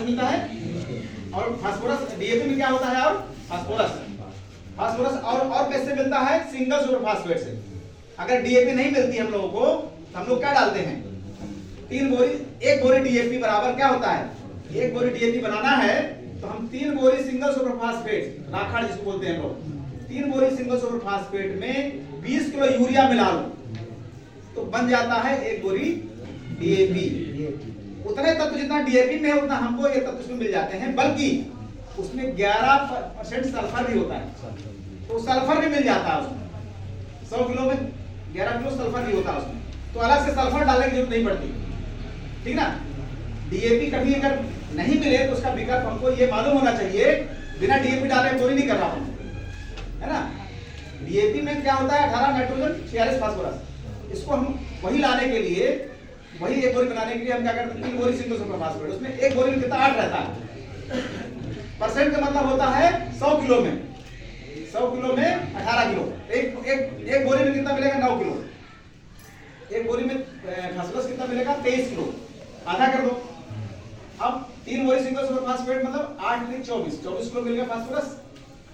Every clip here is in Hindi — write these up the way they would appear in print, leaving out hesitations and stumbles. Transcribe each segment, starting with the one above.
पानी मिलता है। और फास्फोरस डीएपी में क्या होता है? और फास्फोरस और कैसे मिलता है? सिंगल सुपर फास्फेट से। अगर डीएपी नहीं मिलती हम लोगों को तो हम लोग क्या डालते हैं? 3 बोरी, 1 बोरी डीएपी बराबर क्या होता है? 1 बोरी डीएपी बनाना है तो हम 3 बोरी सिंगल सुपर फास्फेट, राखाड़ जिसको बोलते हैं हम लोग, 3 बोरी सिंगल सुपर फास्फेट में 20 किलो यूरिया मिला लो तो बन जाता है 1 बोरी डीएपी। उतने तत्व जितना डीएपी में है उतना हमको ये तत्व उसमें मिल जाते हैं, बल्कि उसमें 11% सल्फर भी होता है, तो सल्फर भी मिल जाता है उसमें। 100 किलो में 11 किलो सल्फर भी होता है उसमें, तो अलग से सल्फर डालने की जरूरत नहीं पड़ती, ठीक ना। डीएपी कभी अगर नहीं मिले तो उसका विकल्प हमको ये मालूम होना चाहिए, बिना डीएपी डाले बोरी नहीं कर रहा हूं, है ना। डीएपी में क्या होता है? 18 नाइट्रोजन 46 फास्फोरस। इसको हम वही लाने के लिए, वही 1 बोरी बनाने के लिए हम क्या करते हैं? 3 बोरी सिंगल सुपर फास्फेट, उसमें 1 बोरी में कितना? 8 रहता है। परसेंट का मतलब होता है 100 किलो में, 100 किलो में 18 किलो। एक बोरी में कितना मिलेगा? 9 किलो। 1 बोरी में फास्फोरस कितना मिलेगा? 23 किलो। आधा कर दो। अब 3 बोरी सिंगल सुपर फास्फेट मतलब 8 3 24 किलो मिल गया फास्फोरस।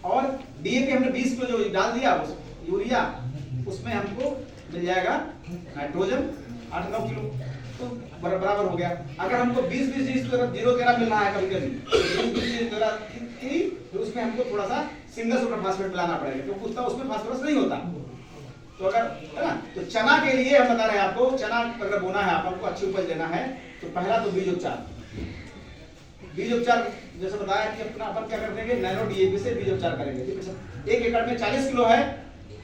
और डीएपी हमने 20 किलो जो डाल दिया उस यूरिया, उसमें हमको मिल जाएगा नाइट्रोजन 8-9 किलो, तो बराबर हो गया। अगर हमको 20-20 0-13 मिल रहा है कभी कभी, तो उसमें हमको थोड़ा सा सिंगल सुपर फास्फेट मिलाना पड़ेगा, क्योंकि उतना उसमें फास्फोरस नहीं होता। तो अगर, है ना, तो चना के लिए हम बता रहे हैं आपको, चना अगर बोना है आपको अच्छी उपज लेना है तो पहला तो बीज उपचार जैसे बताया कि अपना अपन क्या कर देंगे? नैनो डीएपी से बीज उपचार करेंगे। 1 एकड़ में 40 किलो है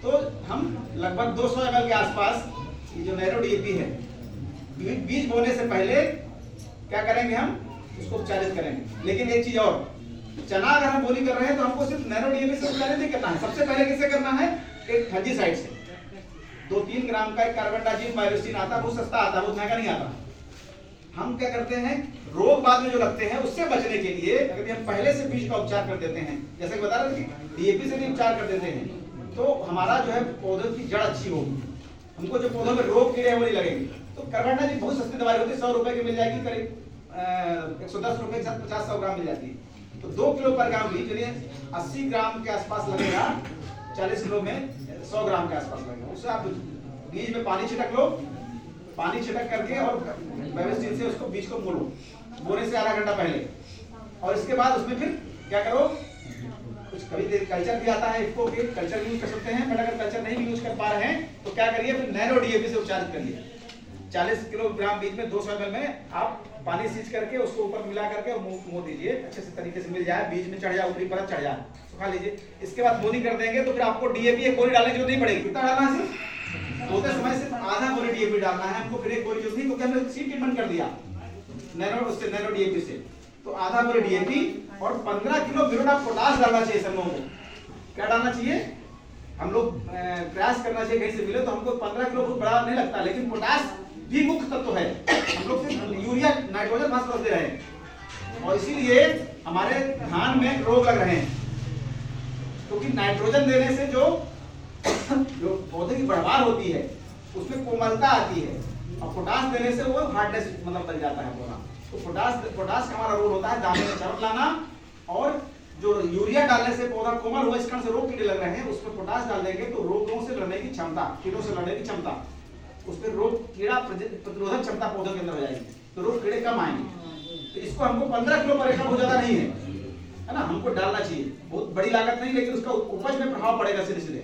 तो हम लगभग 200 ml के आसपास ये जो नैनो डीएपी है, बीज बोने से पहले क्या करेंगे? हम उसको उपचारित करेंगे। लेकिन एक चीज और, चना अगर हम बोली कर रहे हैं तो हमको सिर्फ नैनो डीएपी से उपचारित नहीं करना है। सबसे पहले किससे करना है? एक फंजीसाइड से। 2-3 ग्राम का एक कार्बेंडाजिम बायोस्टिन आता है, बहुत सस्ता आता है, बहुत महंगा नहीं आता। हम क्या करते हैं? रोग बाद में जो लगते हैं उससे बचने के लिए अगर हम पहले से बीज का उपचार कर देते हैं, जैसे कि बता रहे थे डीएपी से भी उपचार कर देते हैं, तो हमारा जो है पौधों की जड़ अच्छी होगी, हमको जो पौधों में रोग कीड़े वो नहीं लगेंगे। तो कार्बेंडाजिम बहुत सस्ती दवाई होती है, 100 रुपए की मिल जाएगी, करीब 110 रुपए के साथ 50-100 ग्राम मिल जाती है। तो 2 किलो पर ग्राम बीज, चलिए 80 ग्राम के आसपास लगेगा, 40 किलो में 100 ग्राम के आसपास लगेगा। उससे आप बीज में पानी छिड़क लो, पानी छिड़क करके और बायोस्टिन से उसको बीज को मोड़ो, बोने से आधा घंटा पहले। और इसके बाद उसमें फिर क्या करो? कुछ कभी कल्चर भी आता है, इसको भी कल्चर यूज कर सकते हैं, बट अगर कल्चर नहीं भी यूज कर पा रहे हैं तो क्या करिए? फिर नैनो डीएपी से उपचारित करिए। 40 किलोग्राम बीज में 200 ml में आप पानी सींच करके उसको ऊपर मिला करके मो दीजिए, अच्छे से तरीके से मिल जाए, बीज में चढ़ जाए, ऊपरी परत चढ़ जाए, सुखा लीजिए। इसके बाद मोनी कर देंगे तो फिर आपको डीएपी 1 बोरी डालने की जरूरत नहीं पड़ेगी। कितना डालना है? सिर्फ होते समय सिर्फ आधा बोरी डीएपी डालना है हमको, फिर 1 बोरी जरूरत नहीं, क्योंकि हमने सीड ट्रीटमेंट कर दिया नैनो डीएपी से। तो आधा बोरी डीएपी और 15 किलो म्यूरेट ऑफ पोटाश डालना चाहिए सब लोगों को। क्या डालना चाहिए? हम लोग प्रयास करना चाहिए, कहीं से मिले तो हमको 15 किलो बहुत बड़ा नहीं लगता, लेकिन पोटाश भी मुख्य तत्व है। हम लोग सिर्फ यूरिया नाइट्रोजन फास्फोरस दे रहे हैं और इसीलिए हमारे धान में रोग लग रहे हैं, क्योंकि नाइट्रोजन देने से जो पौधे की बढ़वार होती है उसमें कोमलता आती है, और पोटाश देने से वो हार्डनेस मतलब बन जाता है पौधा। तो पोटाश का हमारा रोल होता है दाने में चमक लाना, और जो यूरिया डालने से पौधा कोमल हुआ, इस कारण से रोग कीड़े लग रहे हैं, उसमें पोटाश डाल देंगे तो रोगों से लड़ने की क्षमता, कीड़ों से लड़ने की क्षमता, उसमें रोग कीड़ा प्रतिरोधक क्षमता पौधों के अंदर हो जाएगी, तो रोग कीड़े कम आएंगे। तो इसको हमको 15 किलो पर एकड़ बहुत ज्यादा नहीं है ना, हमको डालना चाहिए। बहुत बड़ी लागत नहीं, लेकिन उसका उपज में प्रभाव पड़ेगा सीधे सीधे।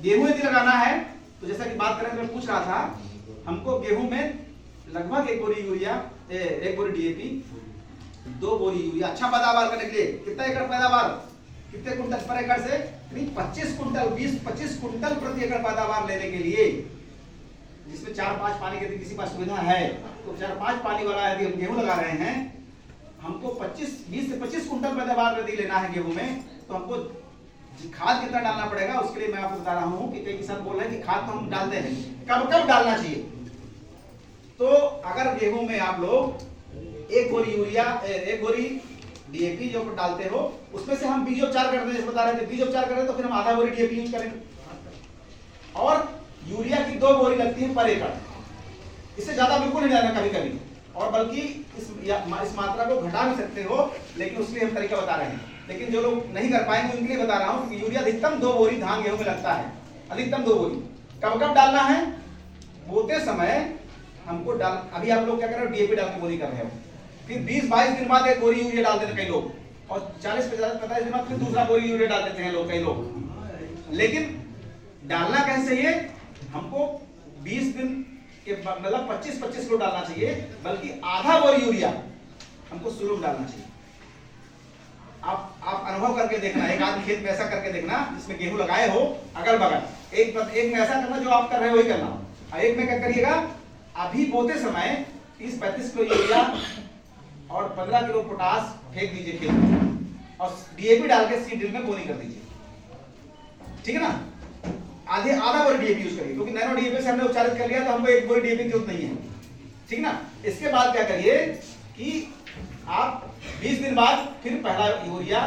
गेहूं यदि लगाना है तो जैसा कि बात करें, मैं पूछ रहा था, हमको गेहूं में लगभग 1 बोरी यूरिया, 1 बोरी डीएपी, 2 बोरी यूरिया, अच्छा पैदावार करने के लिए कितना एकड़ पैदावार, कितने कुंटल पर एकड़ से? 25 कुंटल, 20-25 कुंटल प्रति एकड़ पैदावार लेने के लिए, जिसमें 4-5 पानी की किसी पास सुविधा है तो 4-5 पानी वाला यदि हम गेहूं लगा रहे हैं, हमको 20 से 25 कुंटल पैदावार यदि लेना है गेहूं में, तो हमको खाद कितना डालना पड़ेगा उसके लिए मैं आपको बता रहा हूं कि कई किसान बोल रहे हैं कि खाद तो हम डालते हैं, कब डालना चाहिए। तो अगर गेहूं में आप लोग 1 बोरी यूरिया, 1 बोरी डीएपी जो डालते हो, उसमें से हम बीजोपचार करते हैं, जैसे बता रहे थे बीजोपचार करें तो फिर हम आधा बोरी डीएपी यूज करेंगे, और यूरिया की 2 बोरी लगती है पर एकड़, इससे ज्यादा बिल्कुल नहीं डालना कभी कभी, और बल्कि इस मात्रा को घटा भी सकते हो, लेकिन उसके हम तरीका बता रहे हैं। लेकिन जो लोग नहीं कर पाएंगे उनके लिए बता रहा हूँ कि यूरिया अधिकतम 2 बोरी धान गेहूं में लगता है, अधिकतम 2 बोरी। कब कब डालना है? बोते समय हमको डाल, अभी आप लोग क्या कर रहे हो, डीएपी डाल के बोरी कर रहे हो, फिर 20-22 दिन बाद 1 बोरी यूरिया डाल देते कई लोग, और 40-45 दिन बाद फिर दूसरा बोरी यूरिया डाल देते हैं लोग, कई लोग। लेकिन डालना कैसे चाहिए हमको? 20 दिन के मतलब 25-25 किलो डालना चाहिए, बल्कि आधा बोरी यूरिया हमको शुरू में डालना चाहिए। आप अनुभव करके देखना, एक आध खेत में ऐसा करके देखना जिसमें गेहूं लगाए हो अगल बगल, एक में ऐसा करना जो आप कर रहे हो वही करना। एक में क्या करिएगा, अभी बोते समय 30-35 किलो यूरिया और 15 किलो पोटास फेंक दीजिए खेत में, और डीएपी डाल के सीड ड्रिल में बोनी कर दीजिए, ठीक है ना। आधा बोरी डीएपी यूज करिए, क्योंकि नैनो डीएपी से हमने उपचारित कर लिया तो हमको 1 बोरी डीएपी की जरूरत नहीं है, ठीक ना। इसके बाद क्या करिए कि आप 20 दिन बाद फिर पहला यूरिया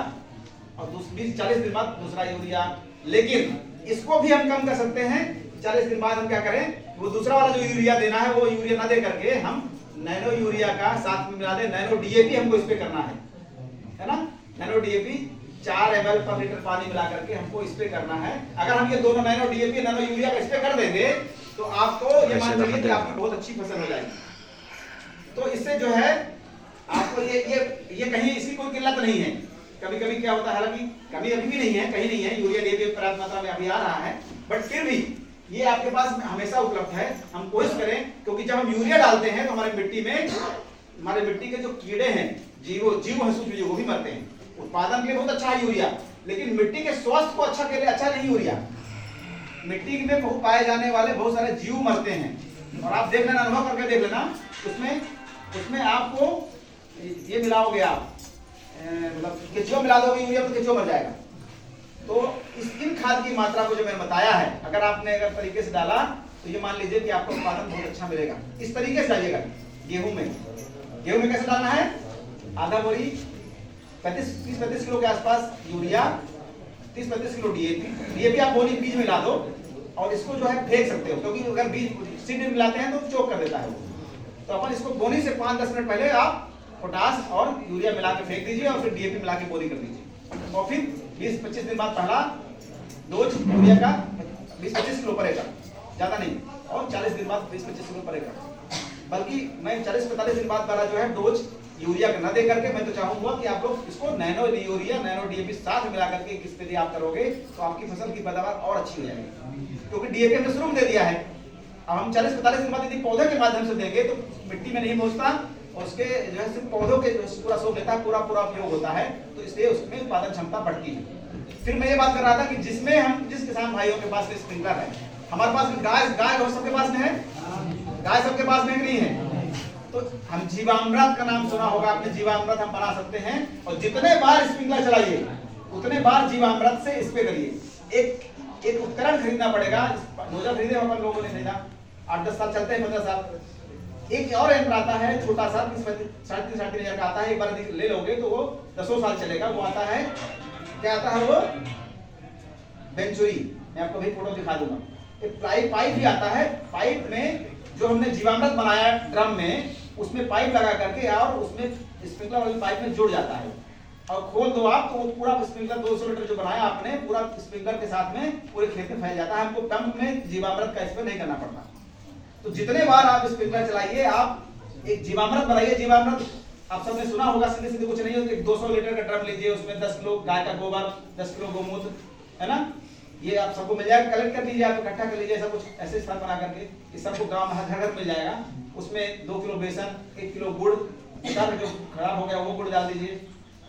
और 20-40 दिन बाद दूसरा यूरिया। लेकिन इसको भी हम कम कर सकते हैं। 40 दिन बाद हम क्या करें, वो दूसरा वाला जो यूरिया देना है वो यूरिया ना दे करके हम नैनो यूरिया का साथ में मिला दे, नैनो डीएपी हमको इस पे करना है ना। नैनो डीएपी 4 ml पर लीटर पानी मिला करके हमको स्प्रे करना है। अगर हम ये दोनों नैनो डीएपी नैनो यूरिया का स्प्रे कर देंगे तो आपको ये मान लीजिए कि आपकी बहुत अच्छी फसल हो जाएगी। तो इससे जो है आपको ये कहीं इसकी कोई किल्लत नहीं है। कभी कभी क्या होता है, हालांकि कभी अभी भी नहीं है, कहीं नहीं है, यूरिया डीएपी पर्याप्त मात्रा में अभी आ रहा है, बट फिर भी ये आपके पास हमेशा उपलब्ध है। हम कोशिश करें, क्योंकि जब हम यूरिया डालते हैं तो हमारे मिट्टी में, हमारे मिट्टी के जो कीड़े हैं, जीव हैं, सूक्ष्म जीव, वो भी मरते हैं। उत्पादन के लिए बहुत अच्छा है यूरिया, लेकिन मिट्टी के स्वास्थ्य को अच्छा के लिए अच्छा नहीं यूरिया। मिट्टी में बहुत पाए जाने वाले बहुत सारे जीव मरते हैं, और आप देख लेना, अनुभव करके देख लेना, उसमें आपको ये मिलाओगे आप, मतलब केचुआ मिला दोगे यूरिया तो केचुआ मर जाएगा। तो इन खाद की मात्रा को जो मैंने बताया है, अगर तरीके से डाला तो ये मान लीजिए कि आपको उत्पादन बहुत अच्छा मिलेगा। इस तरीके से डालिएगा। गेहूं में कैसे डालना है, आधा बोरी 30-35 किलो के आसपास यूरिया, 30-35 किलो डीएपी आप बोरी बीज में ला दो, और इसको जो है फेंक सकते हो, क्योंकि अगर बीज सीड में मिलाते हैं तो चोक कर देता है वो। तो अपन इसको बोनी से 5-10 मिनट पहले आप पोटास और यूरिया मिला के फेंक दीजिए, और फिर डीएपी मिला के बोरी कर दीजिए, और फिर 20-25 दिन बाद पहला डोज यूरिया का 20-25 किलो पर एकड़, ज्यादा नहीं, और 40 दिन बाद 20-25 किलो पर एकड़। बल्कि मैं 40-45 दिन बाद वाला जो है डोज यूरिया का न दे करके मैं तो चाहूंगा कि आप लोग इसको नैनो यूरिया नैनो डीएपी साथ मिला करके किस तरह आप करोगे तो आपकी फसल की पैदावार और अच्छी हो जाएगी, क्योंकि डीएपी हमने शुरू में दे दिया है। अब हम 40-45 दिन बाद यदि पौधे के माध्यम से देंगे तो मिट्टी में नहीं पहुंचता, और उसके जो है सिर्फ पौधों के पूरा सोख लेता है, पूरा उपयोग होता है, तो इसलिए उसमें उत्पादन क्षमता बढ़ती है। फिर मैं ये बात कर रहा था कि जिस किसान भाइयों के पास स्प्रिंकलर है, हमारे पास गाय सबके पास में है, गाय सबके पास में नहीं है, तो हम जीवामृत का नाम सुना होगा आपने, जीवामृत हम बना सकते हैं, और जितने बार स्प्रिंकलर चलाइए उतने बार जीवामृत से स्प्रे करिए। एक उपकरण खरीदना पड़ेगा, नोजल खरीदे अपन लोगों ने खरीदा, 8-10 साल चलते हैं, 15 साल। एक और यंत्र आता है छोटा सा, 3,500-3,500 हजार का आता है, एक बार ले लोगे तो वो 10 साल चलेगा। वो आता है, क्या आता है वो, वेंचुरी, मैं आपको भी फोटो दिखा दूंगा। एक पाइप भी आता है, पाइप में जो हमने जीवामृत बनाया ड्रम में, उसमें पाइप लगा करके और उसमें स्प्रिंकलर वाली पाइप में जुड़ जाता है, और खोल दो आप तो वो पूरा स्प्रिंकलर 200 लीटर जो बनाया आपने पूरा स्प्रिंकलर के साथ में पूरे खेत में फैल जाता है। हमको पंप में जीवामृत का स्प्रे नहीं करना पड़ता। तो जितने बार आप स्प्रिंकलर चलाइए, आप एक जीवामृत बनाइए। जीवामृत आप सबने सुना होगा, सीधे सीधे कुछ नहीं होता, 200 लीटर का ड्रम लीजिए, उसमें 10 किलो गाय का गोबर, 10 किलो गोमूत्र, है ना, ये आप सबको मिल जाएगा। कलेक्ट कर लीजिए, आप इकट्ठा कर लीजिए, ऐसा कुछ ऐसे स्थान बना करके, इस सबको गाँव में हर घर मिल जाएगा। उसमें 2 किलो बेसन, 1 किलो गुड़, जो खराब हो गया वो गुड़ डाल दीजिए,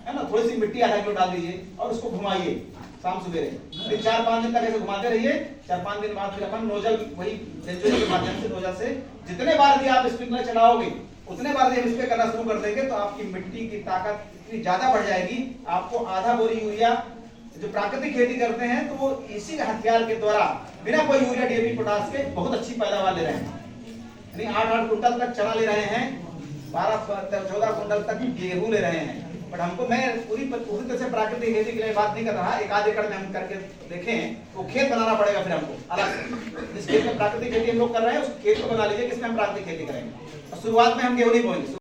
है ना, थोड़ी सी मिट्टी आधा किलो डाल दीजिए, और उसको घुमाइए शाम सवेरे। फिर 4-5 दिन तक ऐसे घुमाते रहिए। 4-5 दिन बाद फिर अपन नोजल वही वेंचुरी के माध्यम से नोजल से जितने बार भी आप स्प्रिंकलर चलाओगे उतने बार जब स्प्रे करना शुरू कर देंगे तो आपकी मिट्टी की ताकत इतनी ज्यादा बढ़ जाएगी। आपको आधा बोरी यूरिया, जो प्राकृतिक खेती करते हैं तो वो इसी हथियार के द्वारा बिना कोई यूरिया डीएपी पोटास के बहुत अच्छी पैदावार ले रहे हैं। यानी 8-8 कुंटल तक चना ले रहे हैं, 12-14 कुंटल तक गेहूं ले रहे हैं। बट हमको, मैं पूरी तरह से प्राकृतिक खेती के लिए बात नहीं कर रहा, 1-8 एकड़ में हम करके देखें तो खेत बनाना पड़ेगा फिर हमको अलग से। जिस खेत में प्राकृतिक खेती हम लोग कर रहे हैं उस खेत को बना लीजिए जिसमें हम प्राकृतिक खेती करेंगे, और शुरुआत में हम गेहूं नहीं बोएंगे।